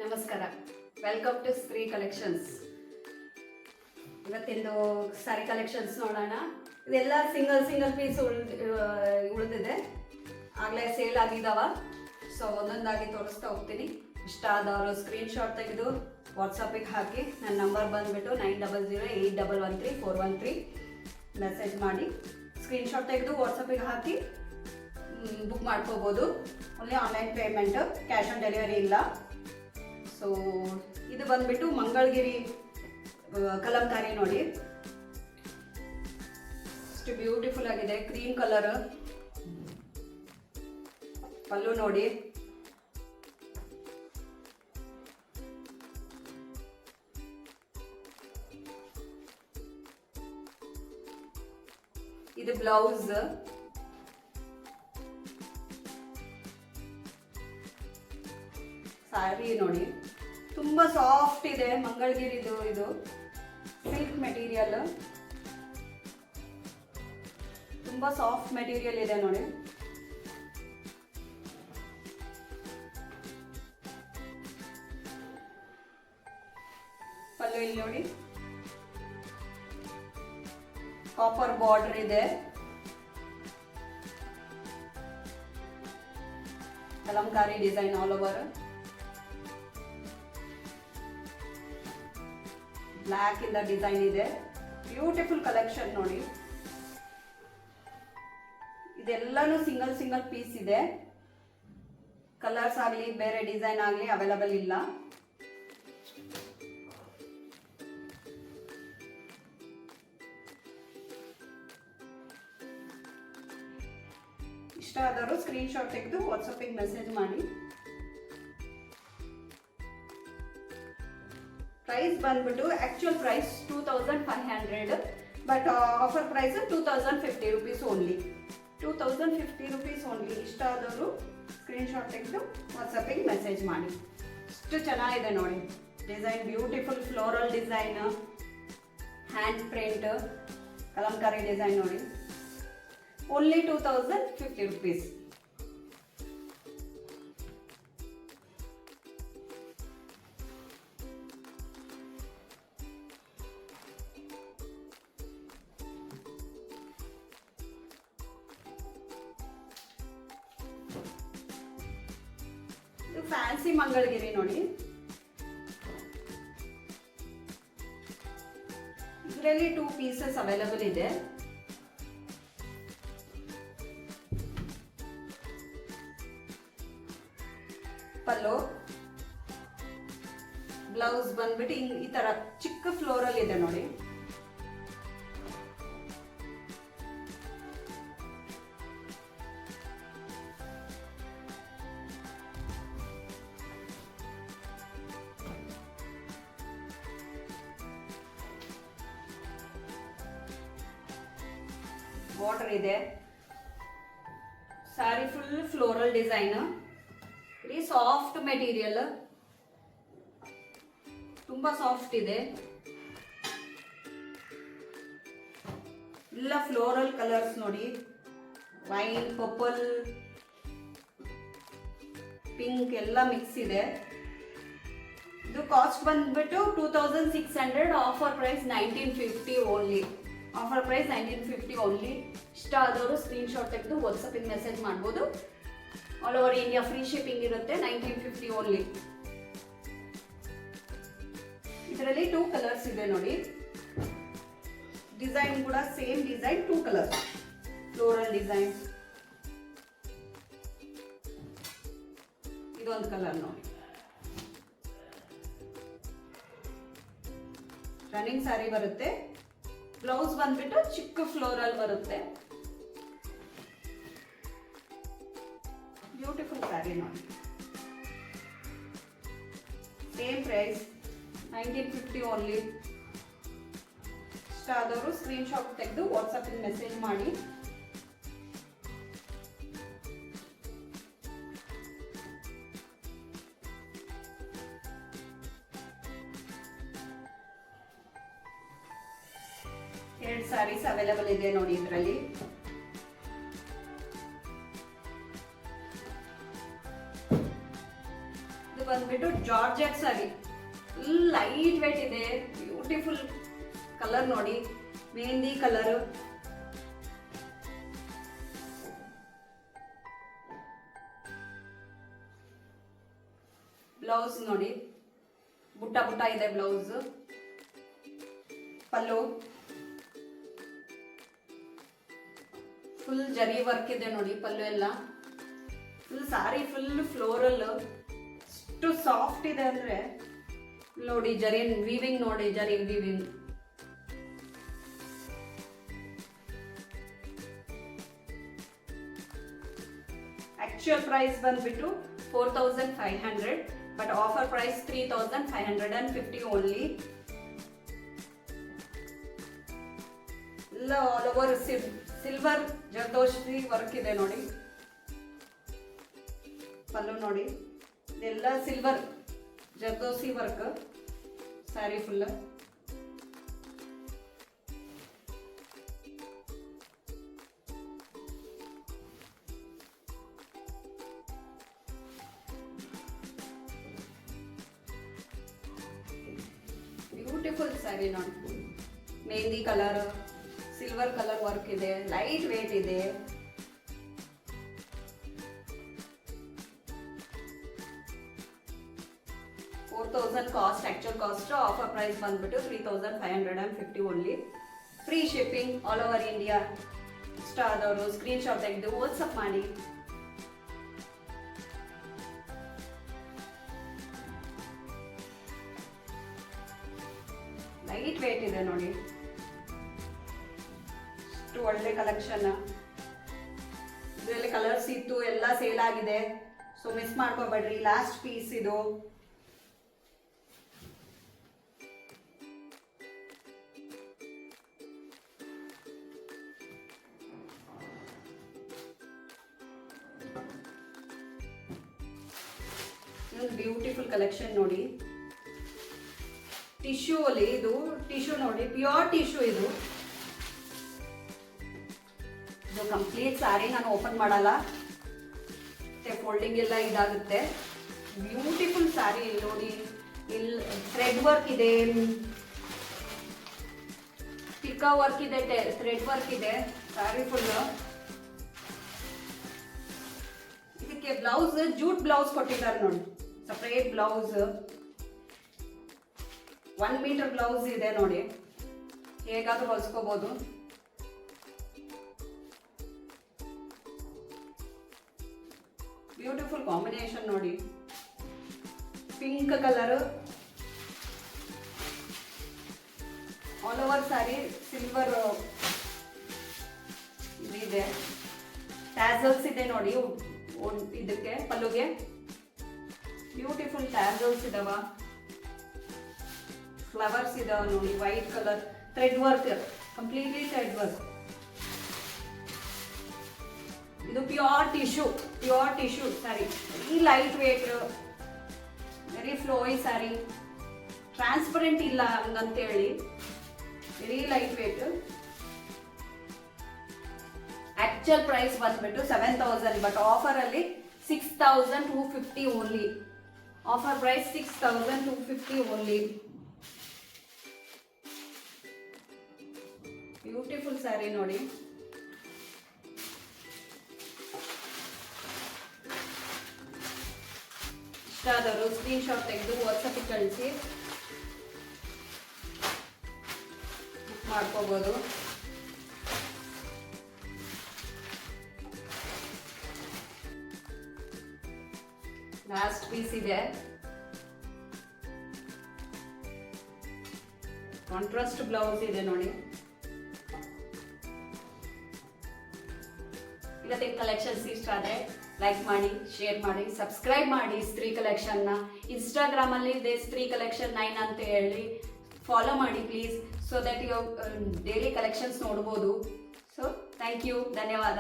ನಮಸ್ಕಾರ, welcome to Shri collections. ಇವತ್ತಿಂದು sari collections ನೋಡೋಣ. ಇದೆಲ್ಲ ಸಿಂಗಲ್ ಪೀಸ್ ಉಳಿದಿದೆ, ಆಗಲೇ ಸೇಲ್ ಆಗಿದ್ದಾವ. ಸೊ ಒಂದೊಂದಾಗಿ ತೋರಿಸ್ತಾ ಹೋಗ್ತೀನಿ. ಇಷ್ಟ ಆದವರು ಸ್ಕ್ರೀನ್ಶಾಟ್ ತೆಗೆದು ವಾಟ್ಸಪ್ಪಿಗೆ ಹಾಕಿ. ನನ್ನ ನಂಬರ್ ಬಂದುಬಿಟ್ಟು 9008113413 ಮೆಸೇಜ್ ಮಾಡಿ ಸ್ಕ್ರೀನ್ಶಾಟ್ ತೆಗೆದು ವಾಟ್ಸಪ್ಪಿಗೆ ಹಾಕಿ ಬುಕ್ ಮಾಡ್ಕೋಬೋದು. Only online payment, cash on delivery ಇಲ್ಲ. ಸೊ ಇದು ಬಂದ್ಬಿಟ್ಟು ಮಂಗಳಗಿರಿ ಕಲಂಕಾರಿ ನೋಡಿ, ಎಷ್ಟು ಬ್ಯೂಟಿಫುಲ್ ಆಗಿದೆ. ಕ್ರೀಮ್ ಕಲರ್ ಪಲ್ಲು ನೋಡಿ, ಇದು ಬ್ಲೌಸ್. ಸ್ಯಾರಿ ನೋಡಿ, ತುಂಬ ಸಾಫ್ಟ್ ಇದೆ. ಮಂಗಳಗಿರಿದು ಇದು ಸಿಲ್ಕ್ ಮೆಟೀರಿಯಲ್, ತುಂಬ ಸಾಫ್ಟ್ ಮೆಟೀರಿಯಲ್ ಇದೆ ನೋಡಿ. ಪಲ್ಲು ಇಲ್ಲಿ ನೋಡಿ, ಕಾಪರ್ ಬಾರ್ಡರ್ ಇದೆ. Kalamkari design all over. Black ಇಂದ ಡಿಸೈನ್ ಇದೆ. ಬ್ಯೂಟಿಫುಲ್ ಕಲೆಕ್ಷನ್ ನೋಡಿ. ಇದೆಲ್ಲಾನು ಸಿಂಗಲ್ ಪೀಸ್ ಇದೆ. ಕಲರ್ಸ್ ಆಗಲಿ ಬೇರೆ ಡಿಸೈನ್ ಆಗಲಿ ಅವೈಲಬಲ್ ಇಲ್ಲ. ಇಷ್ಟ ಆದವರು ಸ್ಕ್ರೀನ್ಶಾಟ್ ತೆಗೆದು ವಾಟ್ಸಪ್ಪಿಗೆ ಮೆಸೇಜ್ ಮಾಡಿ. ಪ್ರೈಸ್ ಬಂದ್ಬಿಟ್ಟು actual price 2500, but offer price 2050 rupees only. 2050 rupees only. ಇಷ್ಟ ಆದವರು ಸ್ಕ್ರೀನ್ಶಾಟ್ ತೆಗೆದು ವಾಟ್ಸಪ್ಪಿಗೆ ಮೆಸೇಜ್ ಮಾಡಿ. ಇಷ್ಟು ಚೆನ್ನಾಗಿದೆ ನೋಡಿ design. Beautiful floral design, hand print, Kalamkari design ನೋಡಿ. Only 2050 rupees. ಫ್ಯಾನ್ಸಿ ಮಂಗಳಗಿರಿ ನೋಡಿ. ಇದರಲ್ಲಿ 2 ಪೀಸಸ್ ಅವೈಲಬಲ್ ಇದೆ. ಪಲ್ಲು, ಬ್ಲೌಸ್ ಬಂದ್ಬಿಟ್ಟು ಈ ತರ ಚಿಕ್ಕ ಫ್ಲೋರಲ್ ಇದೆ ನೋಡಿ. ಬಾರ್ಡರ್ ಇದೆ. Sari full floral design. Very soft material, ತುಂಬಾ ಸಾಫ್ಟ್ ಇದೆ. ಎಲ್ಲ ಫ್ಲೋರಲ್ ಕಲರ್ಸ್ ನೋಡಿ. ವೈನ್, ಪರ್ಪಲ್, ಪಿಂಕ್ ಎಲ್ಲ ಮಿಕ್ಸ್ ಇದೆ. ಇದು ಕಾಸ್ಟ್ ಬಂದ್ಬಿಟ್ಟು 2600, offer price 1950 only. Offer price 1950 only. ಇಷ್ಟ ಆದವರು ಸ್ಕ್ರೀನ್ಶಾಟ್ ತೆಗೆದು ವಾಟ್ಸಪ್ಪಿಗೆ ಮೆಸೇಜ್ ಮಾಡ್ಬೋದು. All over India free shipping ಇರುತ್ತೆ. 1950 ಓನ್ಲಿ. ಇದರಲ್ಲಿ 2 ಕಲರ್ಸ್ ಇದೆ ನೋಡಿ. ಡಿಸೈನ್ ಕೂಡ same design, 2 colours. Floral design. ಇದೊಂದು ಕಲರ್ ನೋಡಿ. ರನ್ನಿಂಗ್ ಸ್ಯಾರಿ ಬರುತ್ತೆ. ಬ್ಲೌಸ್ ಬಂದ್ಬಿಟ್ಟು ಚಿಕ್ಕ ಫ್ಲೋರಲ್ ಬರುತ್ತೆ. ಬ್ಯೂಟಿಫುಲ್ ಸ್ಯಾರಿ ನೋಡಿ. Same price 1950 only. ಇಷ್ಟ ಆದವರು ಸ್ಕ್ರೀನ್ಶಾಟ್ ತೆಗೆದು ವಾಟ್ಸಪ್ಪಿಗೆ ಮೆಸೇಜ್ ಮಾಡಿ. ಎರಡು ಸ್ಯಾರೀಸ್ ಅವೈಲಬಲ್ ಇದೆ ನೋಡಿ ಇದರಲ್ಲಿ. ಬಂದ್ಬಿಟ್ಟು ಜಾರ್ಜೆಟ್ ಸಾರಿ, ಫುಲ್ ಲೈಟ್ ವೇಟ್ ಇದೆ, ಬ್ಯೂಟಿಫುಲ್ ಕಲರ್ ನೋಡಿ, ಮೆಹಂದಿ ಕಲರ್. ಬ್ಲೌಸ್ ನೋಡಿ, ಬುಟ್ಟ ಬುಟ್ಟ ಇದೆ ಬ್ಲೌಸ್. ಪಲ್ಲು ಫುಲ್ ಜರಿ ವರ್ಕ್ ಇದೆ ನೋಡಿ, ಪಲ್ಲು ಎಲ್ಲ ಫುಲ್ ಸಾರಿ ಫುಲ್ ಫ್ಲೋರಲ್, ಎಷ್ಟು ಸಾಫ್ಟ್ ಇದೆ ಅಂದ್ರೆ ನೋಡಿ. ಜರಿ ವೀವಿಂಗ್ ನೋಡಿ, ಜರಿ ವೀವಿಂಗ್. ಆಕ್ಚುಯಲ್ ಪ್ರೈಸ್ ಬಂದ್ಬಿಟ್ಟು 4500, ಬಟ್ ಆಫರ್ ಪ್ರೈಸ್ 3550 ಓನ್ಲಿ. ಎಲ್ಲ all over silver zardozi work ಇದೆ ನೋಡಿ. ಪಲ್ಲು ನೋಡಿ, ಇದೆಲ್ಲ silver zardozi work, sari full. Beautiful sari ನೋಡಿ, mehndi colour, silver colour work ಇದೆ, ಲೈಟ್ ವೇಟ್ ಇದೆ. Cost, actual cost. Offer price ಬಂದ್ಬಿಟ್ಟು 3550 only. Free shipping all over India. ಇಷ್ಟ ಆದವರು ಸ್ಕ್ರೀನ್ ಶಾಟ್ ತೆಗೆದು ವಾಟ್ಸಪ್ ಮಾಡಿ. ಲೈಟ್ ವೇಟ್ ಇದೆ ನೋಡಿ, ಇಷ್ಟು ಒಳ್ಳೆ ಕಲೆಕ್ಷನ್. ಇದರಲ್ಲಿ ಕಲರ್ಸ್ ಇತ್ತು, ಎಲ್ಲ ಸೇಲ್ ಆಗಿದೆ, ಸೊ ಮಿಸ್ ಮಾಡ್ಕೋಬೇಡ್ರಿ. ಲಾಸ್ಟ್ ಪೀಸ್ ಇದು. ಬ್ಯೂಟಿಫುಲ್ ಕಲೆಕ್ಷನ್ ನೋಡಿ, ಟಿಶ್ಯೂ ಅಲ್ಲಿ. ಇದು ಟಿಶ್ಯೂ ನೋಡಿ, ಪ್ಯೂರ್ ಟಿಶ್ಯೂ ಇದು. ಇದು ಕಂಪ್ಲೀಟ್ ಸ್ಯಾರಿ ನಾನು ಓಪನ್ ಮಾಡಲ್ಲ, ಮತ್ತೆ ಫೋಲ್ಡಿಂಗ್ ಎಲ್ಲ ಇದಾಗುತ್ತೆ. ಬ್ಯೂಟಿಫುಲ್ ಸ್ಯಾರಿ ನೋಡಿ. ಇಲ್ಲಿ ಥ್ರೆಡ್ ವರ್ಕ್ ಇದೆ, ಟಿಕ್ಕಾ ವರ್ಕ್ ಇದೆ, ಥ್ರೆಡ್ ವರ್ಕ್ ಇದೆ, ಸ್ಯಾರಿ ಫುಲ್. ಇದಕ್ಕೆ ಬ್ಲೌಸ್ ಜೂಟ್ ಬ್ಲೌಸ್ ಕೊಟ್ಟಿದ್ದಾರೆ ನೋಡಿ, ಸಪರೇಟ್ ಬ್ಲೌಸ್. 1 ಮೀಟರ್ ಬ್ಲೌಸ್ ಇದೆ ನೋಡಿ, ಹೇಗಾದ್ರೂ ಹೊಲ್ಸ್ಕೋಬಹುದು. ಬ್ಯೂಟಿಫುಲ್ ಕಾಂಬಿನೇಷನ್ ನೋಡಿ, pink colour all over sari, silver ಇದೆ, ಟ್ಯಾಸಲ್ಸ್ ಇದೆ ನೋಡಿ ಇದಕ್ಕೆ, ಪಲ್ಲುಗೆ ಬ್ಯೂಟಿಫುಲ್ ಟ್ಯಾಸಲ್ಸ್ ಇದಾವ, ಫ್ಲವರ್ಸ್ ಇದಾವ ನೋಡಿ, white colour, thread work, completely thread work. ಇದು pure tissue sari, very light weight, very flowy sari, transparent ಇಲ್ಲ ಹಂಗಂತೇಳಿ, very light weight. Actual price ಬಂದ್ಬಿಟ್ಟು 7000, ಬಟ್ ಆಫರ್ ಅಲ್ಲಿ 6250 only. Offer price 6250 only. Beautiful sari ನೋಡಿ. ಇಷ್ಟ ಆದವರು ಸ್ಕ್ರೀನ್ ಶಾಟ್ ತೆಗೆದು ವಾಟ್ಸಪ್ ಕಳಿಸಿ ಬುಕ್ ಮಾಡ್ಕೋಬಹುದು. ಲಾಸ್ಟ್ ಪೀಸ್ ಇದೆ, ಕಾಂಟ್ರಾಸ್ಟ್ ಬ್ಲೌಸ್ ಇದೆ ನೋಡಿ. ಇವತ್ತಿನ ಕಲೆಕ್ಷನ್ಸ್ ಇಷ್ಟ ಆದರೆ ಲೈಕ್ ಮಾಡಿ, ಶೇರ್ ಮಾಡಿ, ಸಬ್ಸ್ಕ್ರೈಬ್ ಮಾಡಿ. ಸ್ತ್ರೀ ಕಲೆಕ್ಷನ್ನ ಇನ್ಸ್ಟಾಗ್ರಾಮ್ ಅಲ್ಲಿ ಇದೆ, ಸ್ತ್ರೀ ಕಲೆಕ್ಷನ್ 9 ಅಂತ ಹೇಳಿ ಫಾಲೋ ಮಾಡಿ please, so that you daily collections ನೋಡ್ಬೋದು. ಸೊ ಥ್ಯಾಂಕ್ ಯು, ಧನ್ಯವಾದ.